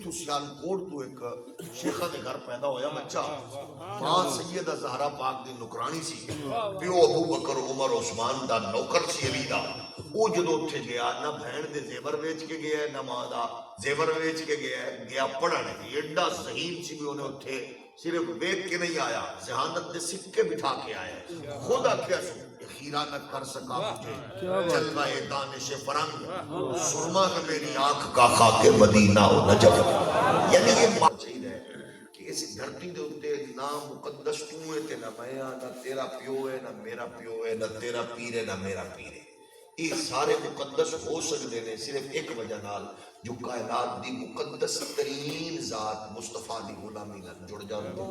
اتو سیالکوٹ تو ایک شیخہ دے گھر پیدا ہویا بچہ، ماں سیدہ زہرا پاک دی نکرانی سی، پیو ابو بکر عمر عثمان دا نوکر سی علی دا۔ وہ جدو اتھے گیا نہ بہن دے زیور ویچ کے گیا ہے نہ ماں دا زیور ویچ کے گیا پڑھنے کی ایڈا ذہین سی بھی انہیں اتھے صرف ویک کے نہیں آیا، ذہانت دے سکے بٹھا کے آیا۔ خود آکھیا سو خیرہ نہ کر سکا مجھے جلوہ دانش فرنگ، سرما ہے میری آنکھ کا خاک مدینہ و نجف۔ یعنی یہ بات چاہیے ہے کہ اس دھرتی دے ہوتے نہ مقدس تو ہے تے نہ میں نہ تیرا پیو ہے نہ میرا پیو ہے نہ تیرا پیر ہے نہ میرا پیر ہے۔ یہ سارے مقدس ہو سکتے ہیں صرف ایک وجہ نال جو کائنات دی مقدس ترین ذات مصطفیٰ دی غلامی نال جڑ جاندی ہے۔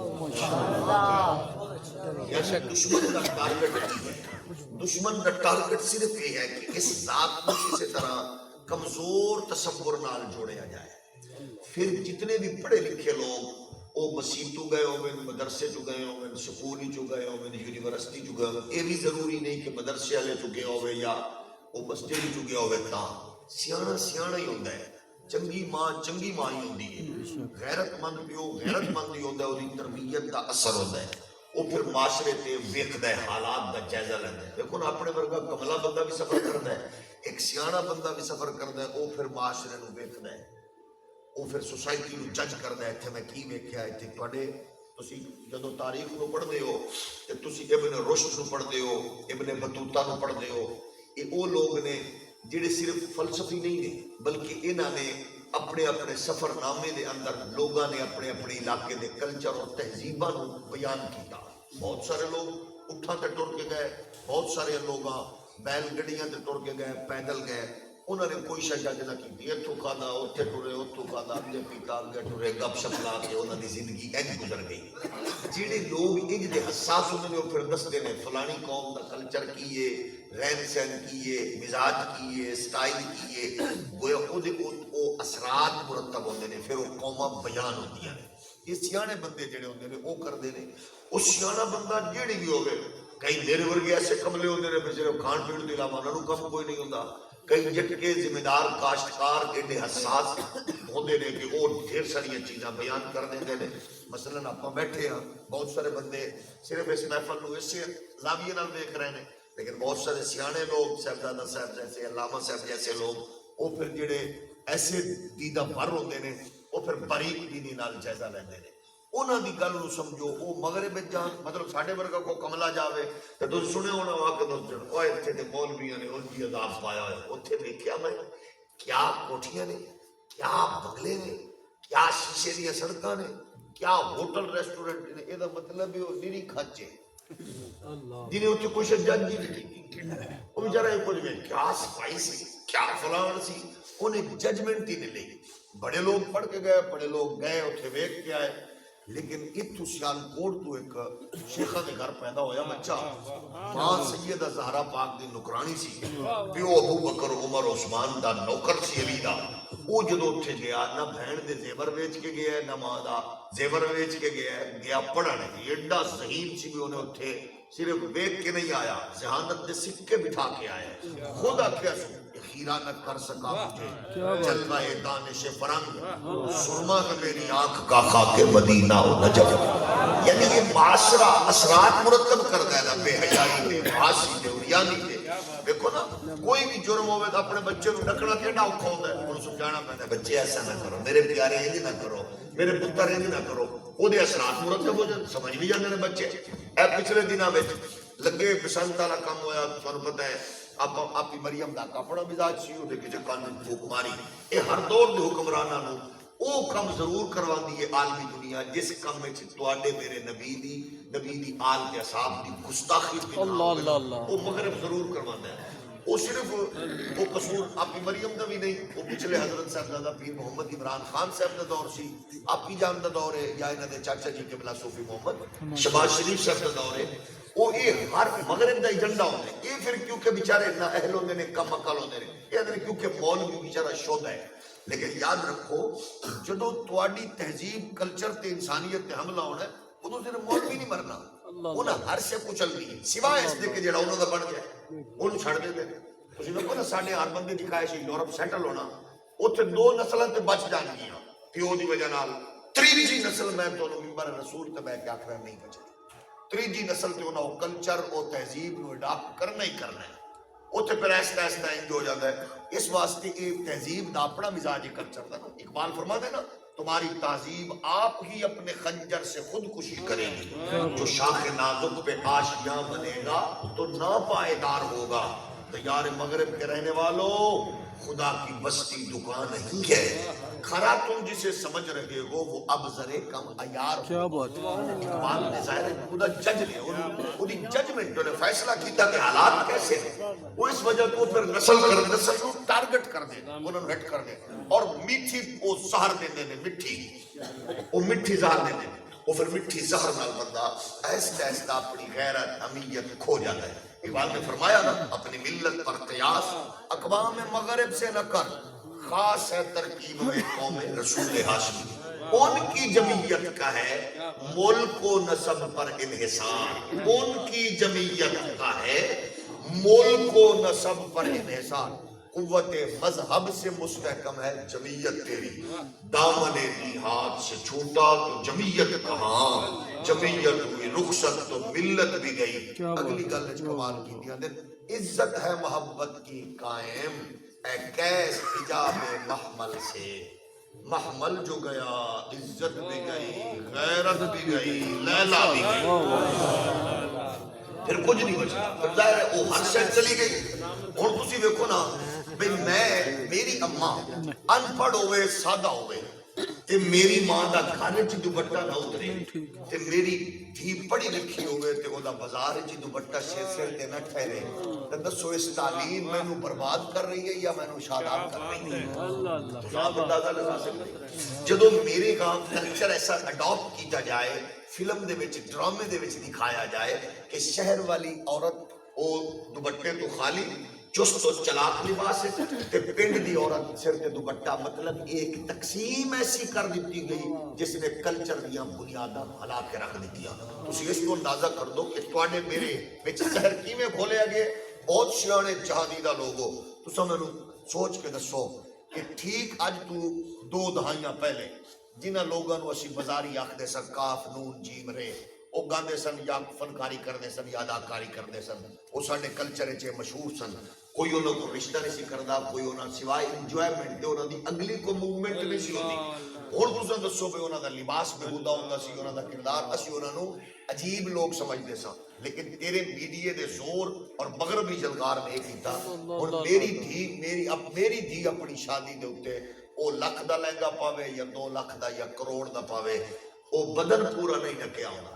یعنی دشمن کا ٹارگٹ نہیں ہے، دشمن کا ٹارگٹ صرف یہ ہے کہ اس ذات کو کسی طرح کمزور تصور نال جوڑیا جائے۔ پھر جتنے بھی پڑھے لکھے لوگ وہ مسیح تو گئے ہوئے مدرسے چو گئے ہوئے سکولی چو گئے ہوئے یونیورسٹی چو گئے ہوئے، یہ بھی ضروری نہیں کہ مدرسے والے چو گئے ہوئے یا وہ مسجد چو گیا ہوئے تا سیانا سیانا ہی ہوندہ ہے، چنگی ماں ہی ہوندی ہے، غیرت مند پیو غیرت مند ہی ہوندہ ہے، اور تربیت دا اثر ہوندہ ہے۔ وہ پھر معاشرے تے ویکھدا ہے، حالات دا جائزہ لیندہ ہے۔ دیکھو نا اپنے ورگا کملا بندہ بھی سفر کرتا ہے، ایک سیانا بندہ بھی سفر کرتا ہے، وہ پھر معاشرے نو ویکھدا ہے، وہ پھر سوسائٹی نو جج کردا ہے۔ ایتھے میں کی ویکھیا ہے ایتھے پڑھے تسی جدو تاریخ نو پڑھ دے ہو تے تسی ابن رشد نو پڑھ دے ہو، ابن بطوطہ نو پڑھ دے ہو، یہ وہ لوگ نے جڑے صرف فلسفی نہیں نے بلکہ انہاں نے اپنے اپنے سفر نامے دے اندر لوگاں نے اپنے اپنے علاقے دے کلچر اور تہذیباں نو بیان کیتا۔ بہت سارے لوگ اٹھاں تے ٹر کے گئے، بہت سارے لوگاں بیل گڑیاں تے ٹر کے گئے، پیدل گئے، انہوں نے کوئی شے جج نہ کی، اتھوں کھادا اتھے ٹرے اتھوں کھادا اگے پیتا اگے ٹرے گپ شپ لا کے انہوں دی زندگی انج گزر گئی۔ جڑے لوگ انج دے حساس ہوندے نے وہ پھر دستے نے فلانی قوم دا کلچر کیے، رہن سہن کیے، مزاج کیے، سٹائل کیے، گویا او اثرات مرتب ہوندے نے، پھر وہ قوماں بیان ہوندیاں نے۔ یہ سیانے بندے جڑے ہوندے نے وہ کردے نے۔ وہ سیانا بندہ جیڑی بھی ہوگے، کئی میرے ورگے ایسے کملے ہوندے نے صرف کھان پین دے علاوہ انہاں نوں کم کوئی نہیں ہوندا، کئی جٹکے ذمہ دار کاشتکار ایڈے حساس ہوندے نے کہ وہ ڈھیر ساری چیزاں بیان کر دیندے نے۔ مثلاً آپ بیٹھے ہاں، بہت سارے بندے صرف اس محفل نو اسی زاویے نال دیکھ رہے ہیں، لیکن بہت سارے سیانے لوگ صاحبزادہ صاحب جیسے علامہ صاحب جیسے لوگ وہ پھر جڑے ایسے دیدہ بھر ہوندے نے وہ پھر باریک دینی نال جائزہ لیندے نے۔ انہاں دی گل نو سمجھو، وہ مغرب وچ جان مطلب ساڈے ورگا کو کملا جاوے تے تسی سنے ہونا واقعہ دس اوئے اتھے تے مولویاں نے اونجی عذاب پایا ہے، اوتھے ویکھیا میں کیا کوٹھیاں نے، کیا بنگلے نے، کیا شیشے دیاں سڑکاں نے، کیا ہوٹل ریسٹورنٹ نے۔ یہ مطلب ہے وہ نیری کھچ ہے جنہیں اتنے کچھ جج نہیں، وہ بیچارہ ایک کچھ گئے کیا صفائی سی کیا فلان سی، انہیں ججمنٹ ہی نہیں لی۔ بڑے لوگ پڑھ کے گئے، بڑے لوگ گئے اتھے ویکھ کے آئے، لیکن اتھو سیالکوٹ تو ایک شیخہ دے گھر پیدا ہویا بچہ، ماں سیدہ زہرا پاک دی نکرانی سی، پیو ابو بکر عمر عثمان دا نوکر سی علی دا۔ وہ جدو اتھے گیا نہ بہن دے زیور ویچ کے گیا ہے نہ ماں دا زیور ویچ کے گیا پڑھنے کی ایڈا ذہین سی بھی انہیں اتھے صرف ویک کے نہیں آیا، ذہانت دے سکے بٹھا کے آیا۔ خود آکھیا سو خیرہ نہ کر سکا مجھے جلوہ دانش فرنگ، سرما ہے میری آنکھ کا خاک مدینہ و نجف۔ یعنی یہ معاشرہ اثرات مرتب کرتا ہے نا، بے حیائی دے، معاشی دے، اوریانی دے۔ دیکھو نا کوئی بھی جرم ہوئے تو اپنے بچے کو ڈکنا کیڑا اوکھا ہوتا ہے، انہوں سمجھانا پہتا ہے بچے ایسا نہ کرو، میرے پیارے انج نہ کرو، میرے پتر انج نہ کرو، وہ دے اثرات مرتب ہو جائے، سمجھ بھی جاندے نے بچے۔ اے پچھلے دنوں میں لگے بسنت والا کام ہویا، تمہیں پتہ ہے آپ کی مریم دا کپڑا مزاج سی ہو دے کسی قانون پھوک ماری۔ اے ہر دور دے حکمرانہ نو او کم ضرور کروا دی عالمی دنیا جس کم میں تواڈے میرے نبی دی آل کے اصحاب دی گستاخی وہ مغرب ضرور کرواتا ہے۔ وہ صرف وہ قصور آپ کی مریم دا بھی نہیں، وہ پچھلے حضرت صاحبزادہ پیر محمد عمران خان صاحب دا دور سی، آپ کی جان دا دور ہے، یا انہاں دے چاچا جی قبلہ صوفی محمد شہباز شریف صاحب دا دور ہے۔ وہ یہ ہر مغرب دا ایجنڈا ہوتا ہے۔ یہ پھر کیونکہ بیچارے نہ اہل ہوندے نے کم عقل ہوندے نے، یہ اندر کیونکہ مولوی بیچارہ شودہ ہے۔ لیکن یاد رکھو جدو تواڈی تہذیب کلچر تے انسانیت تے حملہ ہونا ہے، ادو صرف مولوی نہیں مرنا، انہاں ہر شے کچل دی سوائے اس دے کہ جڑا انہوں دا بن گیا انہوں چھڑ دے دے۔ تسی دیکھو نا ساڈے ہر بندے دی خواہش ہے یورپ سیٹل ہونا، اتنے 2 نسلاں تے بچ جان گیاں، پیو دی وجہ نال تریجی نسل میں تو ممبر رسول تے میں کیا آخر نہیں بچے تریجی نسل تے انہوں کلچر اور تہذیب نو اڈاپٹ کرنا ہی کرنا ہے اوتھے پھر ایسا ایسا انج ہو جاتا ہے. اس واسطے یہ تہذیب دا اپنا مزاج کلچر دا نا اقبال فرما دے نا تمہاری تہذیب آپ ہی اپنے خنجر سے خودکشی کرے گی. جو شاخ نازک پہ آشیاں بنے گا تو ناپائیدار ہوگا. تو یار مغرب کے رہنے والوں خدا کی بستی دکان نہیں ہے. کھرا تم جسے سمجھ رہے ہو وہ اب ذرے کم عیار کیا بات اقبال نے ظاہر ہے خدا جج نے خودی ججمنٹ نے فیصلہ کیتا کہ حالات کیسے ہیں. وہ اس وجہ کو پھر نسل کو ٹارگٹ کر دے انہوں نے ہٹ کر دے اور میٹھی وہ زہر دے دے مٹھی وہ مٹھی زہر دے دے وہ پھر مٹھی زہر نال بندہ ایسا ایسا اپنی غیرت امیت کھو جاتا ہے. اقبال نے فرمایا نا اپنی ملت پر قیاس اقوام مغرب سے نہ کر خاص ہے ترکیب میں قوم رسول ہاشمی. ان کی جمعیت کا ہے ملک و نسب پر انحصار. ان کی جمعیت کا ہے ملک و نسب پر انحصار. قوت مذہب سے مستحکم ہے جمعیت تیری. دامن جہاد سے چھوٹا تو جمعیت کہاں. جمعیت ہوئی رخصت تو ملت بھی گئی. اگلی گل کمال کی دیا دن عزت ہے محبت کی قائم اے کیس حجاب محمل سے. محمل جو گیا عزت بھی گئی غیرت بھی گئی لیلا بھی گئی پھر کچھ نہیں بچا. پھر ظاہر ہے وہ ہر شاید چلی گئی. اور تسی دیکھو نا بھئی میں میری اماں ان پڑھ ہوئے سادہ ہوئے تے میری ماں دا گھر چ دوپٹہ نہ اترے تے میری دھی پڑھی لکھی ہوئے تے او دا بازار چ دوپٹہ سر تے نہ ٹھہرے تے دسو اس تعلیم مینوں برباد کر رہی ہے یا مینوں شاداب کر رہی ہے. تو آپ اندازہ لگا سکتے جدوں میرے گاں کلچر ایسا اڈاپٹ کیتا جائے فلم دے وچ ڈرامے دے وچ دکھایا جائے کہ شہر والی عورت او دوپٹے تو خالی چست و چلاک لباس ہے تے پنڈ دی عورت سر تے دوپٹہ مطلب ایک تقسیم ایسی کر دیتی گئی جس نے کلچر دیاں بنیاداں ہلا کے رکھ دتیاں. تسی اس کو اندازہ کر دو کہ تواڈے میرے وچ شہر کیویں کھولیا گیا. بہت سیانے جہادیدہ لوگو تساں مینوں سوچ کے دسو کہ ٹھیک اج تو 2 دہائیاں پہلے جنہاں لوگاں نوں اسی بازاری آکھدے سن کاف نون جیم رے وہ گاندے سن یا فنکاری کردے سن یا اداکاری کردے سن وہ ساڈے کلچر وچ مشہور سن. کوئی انہوں کو رشتہ نہیں سی کردا کوئی انہاں سوائے انجوائمنٹ دے انہاں دی اگلی کو موومنٹ نہیں سی ہوندی. ہن تساں دسو بھئی انہاں دا لباس بےہودہ ہوندا سی انہاں دا کردار اسی انہاں نوں عجیب لوگ سمجھدے ساں. لیکن تیرے میڈیے دے زور اور مغربی جلگار نے کیتا. اور میری دھی اپنی شادی دے اوتے او لکھ دا لہنگا پاوے یا 2 لاکھ دا یا کروڑ دا پاوے وہ بدن پورا نہیں ڈکیا ہونا.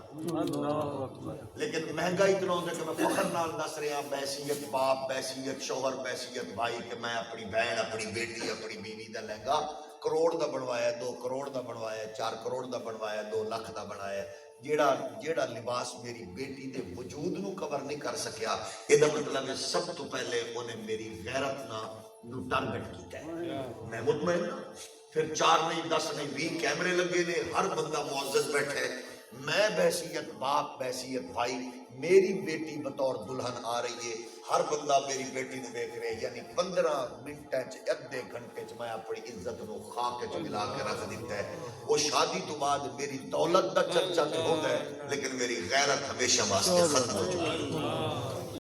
لیکن مہنگا اتنا ہوتا ہے کہ میں فخر نال دس رہا بحیثیت باپ بحیثیت شوہر بحیثیت بھائی کہ میں اپنی بہن اپنی بیٹی اپنی بیوی دا لہنگا کروڑ دا بنوایا 2 کروڑ دا بنوایا 4 کروڑ دا بنوایا 2 لاکھ دا بنوایا. جیڑا لباس میری بیٹی دے وجود نو کور نہیں کر سکیا یہ دا مطلب ہے سب تو پہلے انہیں میری غیرت نو ٹارگٹ کیتا ہے. میں مطمئن پھر 4 نہیں 10 نہیں 20 کیمرے لگے نے ہر بندہ معزز بیٹھے. میں بحیثیت باپ بحیثیت بھائی میری بیٹی بطور دلہن آ رہی ہے ہر بندہ میری بیٹی نے دیکھ رہے یعنی 15 منٹ ادھے گھنٹے میں اپنی عزت نو خاک چ ملا کے رکھ دیتا ہے. وہ شادی تو بعد میری دولت دا چرچا تو ہوتا ہے لیکن میری غیرت ہمیشہ واسطے ختم ہو چکی ہے.